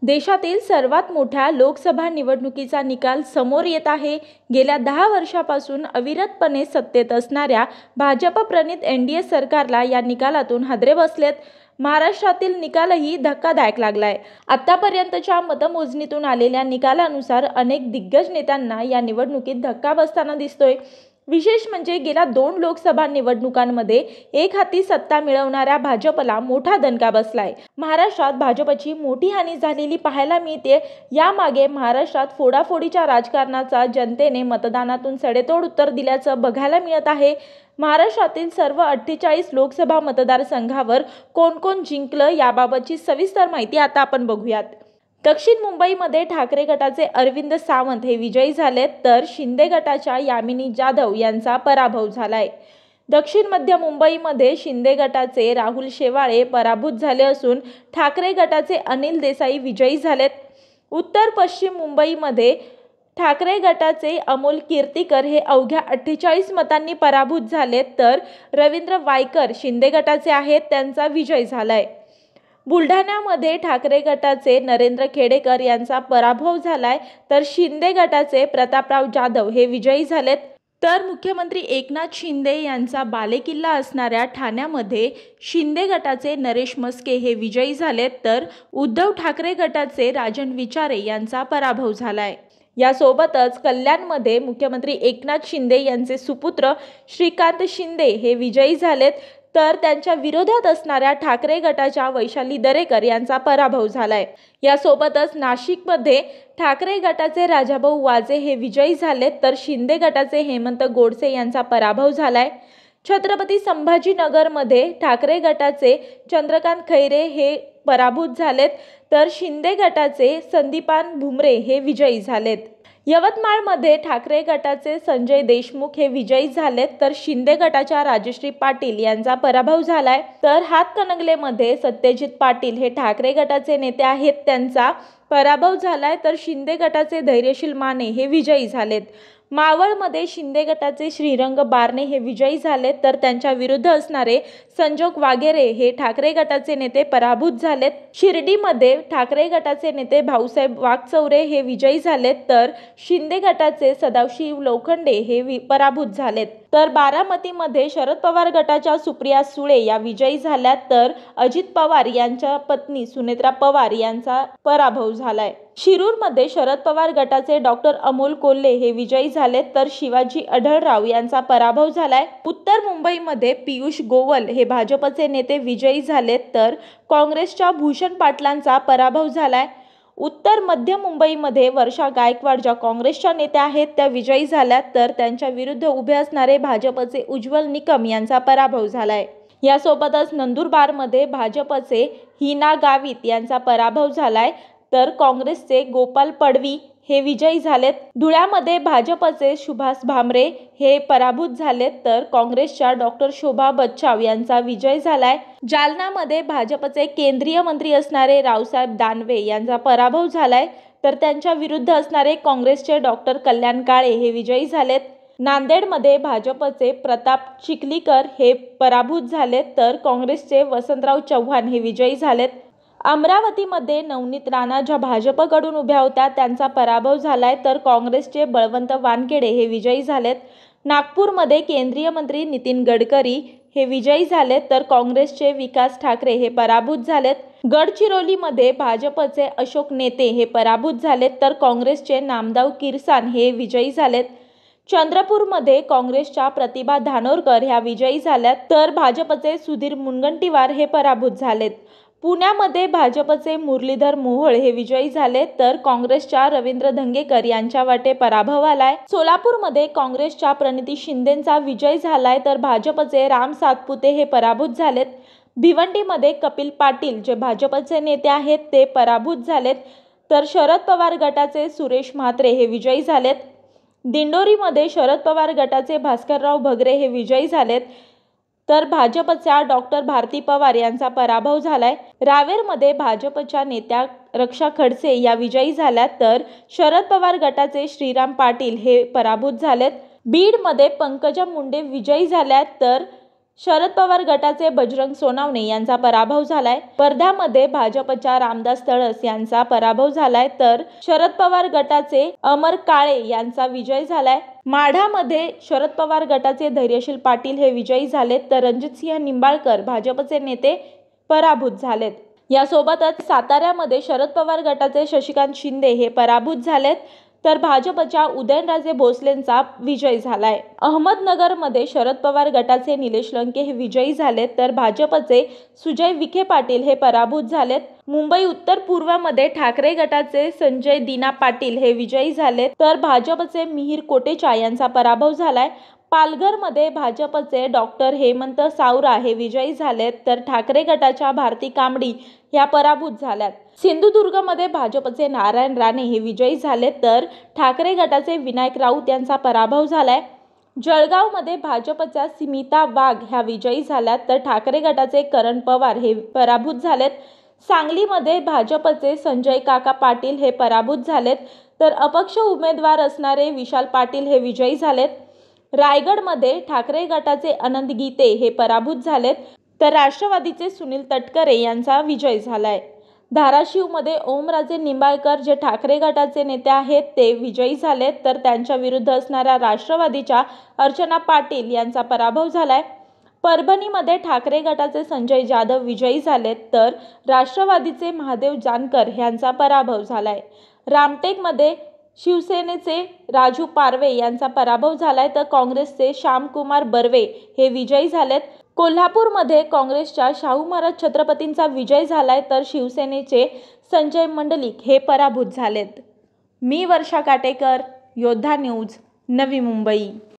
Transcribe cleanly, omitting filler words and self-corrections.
देशातील सर्वात मोठ्या लोकसभा निवडणुकीचा निकाल समोर येत आहे। गेल्या 10 वर्षापासून अविरतपणे सत्तेत असणाऱ्या भाजप प्रणित एनडीए सरकारला या निकालातून हादरे बसलेत। महाराष्ट्रातील निकालही धक्कादायक लागलाय। आतापर्यंतच्या मतमोजणीतून आलेल्या निकालानुसार अनेक दिग्गज नेत्यांना या निवडणुकीत धक्का बसताना दिसतोय। विशेष म्हणजे गेल्या 2 लोकसभा निवडणुकांमध्ये एक हाती सत्ता मिळवणाऱ्या भाजपला मोठा दणका बसलाय। महाराष्ट्रात भाजपची मोठी हानी झालेली पाहायला मिळते। यामागे महाराष्ट्रात फोडाफोडीच्या राजकारणाचा जनतेने मतदानातून सडेतोड उत्तर दिल्याचं बघायला मिळत आहे। महाराष्ट्रातील सर्व 48 लोकसभा मतदारसंघावर कोण कोण जिंकलं याबाबतची सविस्तर माहिती आता आपण बघूयात। दक्षिण मुंबईमध्ये ठाकरे गटाचे अरविंद सावंत हे विजयी झालेत, तर शिंदे गटाच्या यामिनी जाधव यांचा पराभव झालाय। दक्षिण मध्य मुंबईमध्ये शिंदे गटाचे राहुल शेवाळे पराभूत झाले असून ठाकरे गटाचे अनिल देसाई विजयी झालेत। उत्तर पश्चिम मुंबईमध्ये ठाकरे गटाचे अमोल कीर्तीकर हे अवघ्या 48 मतांनी पराभूत झालेत, तर रवींद्र वायकर शिंदे गटाचे आहेत, त्यांचा विजय झालाय। बुलढाण्यामध्ये ठाकरे गटाचे नरेंद्र खेडेकर यांचा पराभव झालाय, तर शिंदे गटाचे प्रतापराव जाधव हे विजयी झालेत। तर मुख्यमंत्री एकनाथ शिंदे यांचा बालेकिल्ला असणाऱ्या ठाण्यामध्ये शिंदे गटाचे नरेश मस्के हे विजयी झालेत, तर उद्धव ठाकरे गटाचे राजन विचारे यांचा पराभव झालाय। यासोबतच कल्याणमध्ये मुख्यमंत्री एकनाथ शिंदे यांचे सुपुत्र श्रीकांत शिंदे हे विजयी झालेत, तर त्यांच्या विरोधात असणाऱ्या ठाकरे गटाच्या वैशाली दरेकर यांचा पराभव झालाय। यासोबतच नाशिकमध्ये ठाकरे गटाचे राजाभाऊ वाजे हे विजयी झालेत, तर शिंदे गटाचे हेमंत गोडसे यांचा पराभव झालाय। छत्रपती संभाजीनगरमध्ये ठाकरे गटाचे चंद्रकांत खैरे हे पराभूत झालेत, तर शिंदे गटाचे संदीपान भुमरे हे विजयी झालेत। यवतमाळमध्ये ठाकरे गटाचे संजय देशमुख हे विजयी झालेत, तर शिंदे गटाच्या राजश्री पाटील यांचा पराभव झालाय। तर हातकणंगलेमध्ये सत्यजित पाटील हे ठाकरे गटाचे नेते आहेत, त्यांचा पराभव झालाय, तर शिंदे गटाचे धैर्यशील माने हे विजयी झालेत। मावळमध्ये शिंदे गटाचे श्रीरंग बारणे हे विजयी झालेत, तर त्यांच्या विरुद्ध असणारे संजोग वागेरे हे ठाकरे गटाचे नेते पराभूत झालेत। शिर्डीमध्ये ठाकरे गटाचे नेते भाऊसाहेब वागचौरे हे विजयी झालेत, तर शिंदे गटाचे सदाशिव लोखंडे हे पराभूत झालेत। तर बारामतीमध्ये शरद पवार गटाच्या सुप्रिया सुळे या विजयी झाल्यात, तर अजित पवार यांच्या पत्नी सुनेत्रा पवार यांचा पराभव झालाय। शिरूरमध्ये शरद पवार गटाचे डॉक्टर अमोल कोल्हे हे विजयी झालेत, तर शिवाजी आढळराव यांचा पराभव झालाय। उत्तर मुंबईमध्ये पियुष गोयल हे भाजपचे नेते विजयी झालेत, तर काँग्रेसच्या भूषण पाटलांचा पराभव झालाय। उत्तर मध्य मुंबईमध्ये वर्षा गायकवाड ज्या काँग्रेसच्या नेत्या आहेत त्या विजयी झाल्यात, तर त्यांच्या विरुद्ध उभे असणारे भाजपचे उज्ज्वल निकम यांचा पराभव झालाय। यासोबतच नंदुरबारमध्ये भाजपचे हिना गावित यांचा पराभव झालाय, तर काँग्रेसचे गोपाल पडवी हे विजयी झालेत। धुळ्यामध्ये भाजपचे सुभाष भामरे हे पराभूत झालेत, तर काँग्रेसच्या डॉक्टर शोभा बच्चाव यांचा विजय झालाय। जालनामध्ये भाजपचे केंद्रीय मंत्री असणारे रावसाहेब दानवे यांचा पराभव झालाय, तर त्यांच्या विरुद्ध असणारे काँग्रेसचे डॉक्टर कल्याण काळे हे विजयी झालेत। नांदेडमध्ये भाजपचे प्रताप चिखलीकर हे पराभूत झालेत, तर काँग्रेसचे वसंतराव चव्हाण हे विजयी झालेत। अमरावतीमध्ये नवनीत राणा ज्या भाजपकडून उभ्या होत्या त्यांचा पराभव झालाय, तर काँग्रेसचे बळवंत वानखेडे हे विजयी झालेत। नागपूरमध्ये केंद्रीय मंत्री नितीन गडकरी हे विजयी झालेत, तर काँग्रेसचे विकास ठाकरे हे पराभूत झालेत। गडचिरोलीमध्ये भाजपचे अशोक नेते हे पराभूत झालेत, तर काँग्रेसचे नामदेव किरसान हे विजयी झालेत। चंद्रपूरमध्ये काँग्रेसच्या प्रतिभा धानोरकर ह्या विजयी झाल्यात, तर भाजपचे सुधीर मुनगंटीवार हे पराभूत झालेत। पुण्यामध्ये भाजपचे मुरलीधर मोहोळ हे विजयी झाले, तर काँग्रेसच्या रवींद्र धंगेकर यांच्या वाटे पराभव आलाय। सोलापूरमध्ये काँग्रेसच्या प्रणिती शिंदेचा विजय झालाय, तर भाजपचे राम सातपुते हे पराभूत झालेत। भिवंडीमध्ये कपिल पाटील जे भाजपचे नेते आहेत ते पराभूत झालेत, तर शरद पवार गटाचे सुरेश म्हात्रे हे विजयी झालेत। दिंडोरीमध्ये शरद पवार गटाचे भास्करराव भगरे हे विजयी झालेत, तर भाजपच्या डॉक्टर भारती पवार यांचा पराभव झालाय। रावेरमध्ये भाजपच्या नेत्या रक्षा खडसे या विजयी झाल्यात, तर शरद पवार गटाचे श्रीराम पाटील हे पराभूत झालेत। बीडमध्ये पंकजा मुंडे विजयी झाल्यात, तर शरद पवार गटाचे बजरंग सोनावणे यांचा पराभव झालाय। वर्ध्यामध्ये भाजपच्या रामदास तळस यांचा पराभव झालाय, तर शरद पवार गटाचे अमर काळे यांचा विजय झालाय। माढामध्ये शरद पवार गटाचे धैर्यशील पाटील हे विजयी झालेत, तर रणजितसिंह निंबाळकर भाजपचे नेते पराभूत झालेत। यासोबतच साताऱ्यामध्ये शरद पवार गटाचे शशिकांत शिंदे हे पराभूत झालेत, तर भाजपच्या उदयनराजे भोसलेंचा विजय झालाय। अहमदनगरमध्ये शरद पवार गटाचे निलेश लंके हे विजयी झालेत, तर भाजपचे सुजय विखे पाटील हे पराभूत झालेत। मुंबई उत्तर पूर्वमध्ये ठाकरे गटाचे संजय दिना पाटील हे विजयी झालेत, तर भाजपचे मिहिर कोटेचा यांचा पराभव झालाय। पालघरमध्ये भाजपचे डॉक्टर हेमंत सावरा हे विजयी झालेत, तर ठाकरे गटाच्या भारती कांबडी ह्या पराभूत झाल्यात। सिंधुदुर्गमध्ये भाजपचे नारायण राणे हे विजयी झालेत, तर ठाकरे गटाचे विनायक राऊत यांचा पराभव झालाय। जळगावमध्ये भाजपच्या स्मिता वाघ ह्या विजयी झाल्यात, तर ठाकरे गटाचे करण पवार हे पराभूत झालेत। सांगलीमध्ये भाजपचे संजय काका पाटील हे पराभूत झालेत, तर अपक्ष उमेदवार असणारे विशाल पाटील हे विजयी झालेत। रायगडमध्ये ठाकरे गटाचे आनंद गीते हे पराभूत झालेत, तर राष्ट्रवादीचे सुनील तटकरे यांचा विजय झालाय। धाराशिवमध्ये ओमराजे निंबाळकर जे ठाकरे गटाचे नेते आहेत ते विजयी झालेत, तर त्यांच्या विरुद्ध असणाऱ्या राष्ट्रवादीच्या अर्चना पाटील यांचा पराभव झालाय। परभणीमध्ये ठाकरे गटाचे संजय जाधव विजयी झालेत, तर राष्ट्रवादीचे महादेव जानकर यांचा पराभव झालाय। रामटेकमध्ये शिवसेनेचे राजू पारवे यांचा पराभव झालाय, तर काँग्रेसचे श्यामकुमार बर्वे हे विजयी झालेत। कोल्हापूरमध्ये काँग्रेसच्या शाहू महाराज छत्रपतींचा विजय झालाय, तर शिवसेनेचे संजय मंडलिक हे पराभूत झालेत। मी वर्षा काटेकर, योद्धा न्यूज, नवी मुंबई।